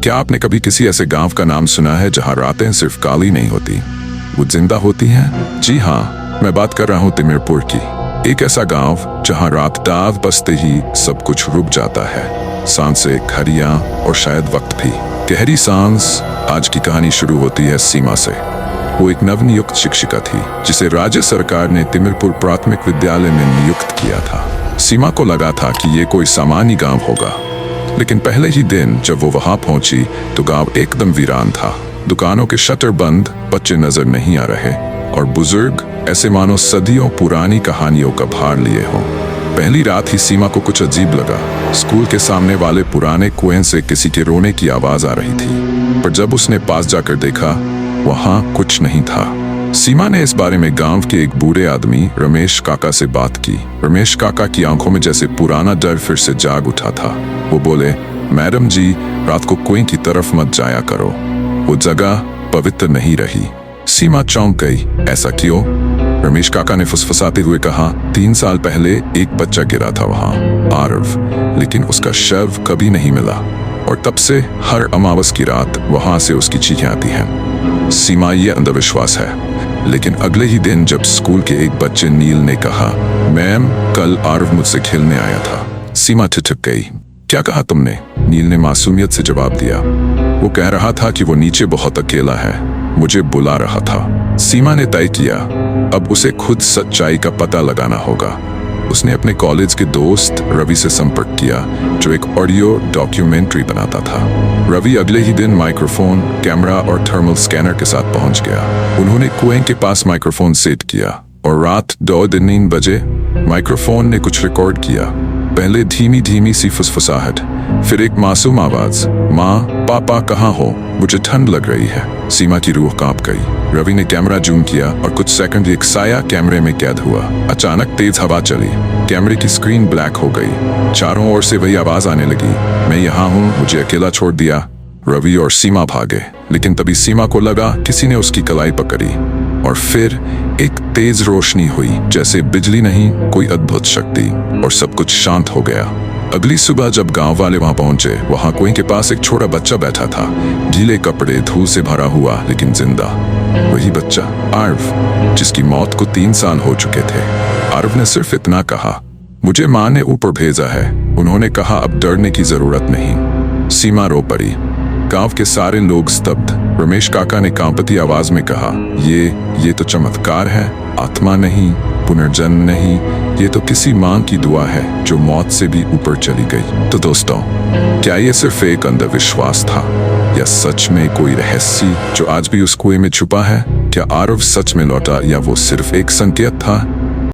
क्या आपने कभी किसी ऐसे गांव का नाम सुना है जहां रातें सिर्फ काली नहीं होती, वो जिंदा होती हैं? जी हाँ, मैं बात कर रहा हूँ तिमिरपुर की। एक ऐसा गांव जहां रात दाव बजते ही सब कुछ रुक जाता है। सांसें, घड़ियां और शायद वक्त भी। गहरी सांस। आज की कहानी शुरू होती है सीमा से। वो एक नवनियुक्त शिक्षिका थी जिसे राज्य सरकार ने तिमिरपुर प्राथमिक विद्यालय में नियुक्त किया था। सीमा को लगा था कि ये कोई सामान्य गांव होगा, लेकिन पहले ही दिन जब वो वहां पहुंची तो गांव एकदम वीरान था। दुकानों के शटर बंद, बच्चे नजर नहीं आ रहे और बुजुर्ग ऐसे मानो सदियों पुरानी कहानियों का भार लिए हों। पहली रात ही सीमा को कुछ अजीब लगा। स्कूल के सामने वाले पुराने कुएं से किसी के रोने की आवाज आ रही थी, पर जब उसने पास जाकर देखा, वहां कुछ नहीं था। सीमा ने इस बारे में गांव के एक बूढ़े आदमी रमेश काका से बात की। रमेश काका की आंखों में जैसे पुराना डर फिर से जाग उठा था। वो बोले, मैडम जी, रात को कुएं की तरफ मत जाया करो, वो जगह पवित्र नहीं रही। सीमा चौंक गई। ऐसा क्यों? रमेश काका ने फुसफुसाते हुए कहा, 3 साल पहले एक बच्चा गिरा था वहां, आरव, लेकिन उसका शव कभी नहीं मिला और तब से हर अमावस की रात वहां से उसकी चीखें आती हैं। सीमा, ये अंधविश्वास है, लेकिन अगले ही दिन जब स्कूल के एक बच्चे नील ने कहा, मैम, कल आरव मुझसे खेलने आया था। सीमा ठिठक गई। क्या कहा तुमने? नील ने मासूमियत से जवाब दिया, वो कह रहा था कि वो नीचे बहुत अकेला है, मुझे बुला रहा था। सीमा ने तय किया, अब उसे खुद सच्चाई का पता लगाना होगा। उसने अपने कॉलेज के दोस्त रवि से संपर्क किया, जो एक ऑडियो डॉक्यूमेंट्री बनाता था। रवि अगले ही दिन माइक्रोफोन, कैमरा और थर्मल स्कैनर के साथ पहुंच गया। उन्होंने कुएं के पास माइक्रोफोन सेट किया और रात 2:03 बजे माइक्रोफोन ने कुछ रिकॉर्ड किया। पहले धीमी धीमी सी फुसफुसाहट, फिर एक मासूम आवाज, माँ, पापा कहाँ हो, मुझे ठंड लग रही है। सीमा की रूह कांप गई। रवि ने कैमरा जूम किया और कुछ सेकंड एक साया कैमरे में कैद हुआ। अचानक तेज हवा चली, कैमरे की स्क्रीन ब्लैक हो गई। चारों ओर से वही आवाज आने लगी, मैं यहाँ हूँ, मुझे अकेला छोड़ दिया। रवि और सीमा भागे, लेकिन तभी सीमा को लगा किसी ने उसकी कलाई पकड़ी और फिर एक तेज रोशनी हुई, जैसे बिजली नहीं, कोई अद्भुत शक्ति, और सब कुछ शांत हो गया। अगली सुबह जब गांव वाले वहां पहुंचे, वहां कुएं के पास एक छोटा बच्चा बैठा था, गीले कपड़े, धूल से भरा हुआ, लेकिन जिंदा। वही बच्चा आरव, जिसकी मौत को 3 साल हो चुके थे। आरव ने सिर्फ इतना कहा, मुझे माँ ने ऊपर भेजा है, उन्होंने कहा अब डरने की जरूरत नहीं। सीमा रो पड़ी। गांव के सारे लोग स्तब्ध। रमेश काका ने कांपती आवाज में कहा, ये तो चमत्कार है, आत्मा नहीं, पुनर्जन्म नहीं, ये तो किसी मां की दुआ है जो मौत से भी ऊपर चली गई। तो दोस्तों, क्या ये सिर्फ एक अंधविश्वास था या सच में कोई रहस्य जो आज भी उस कुएं में छुपा है? क्या आरव सच में लौटा या वो सिर्फ एक संकेत था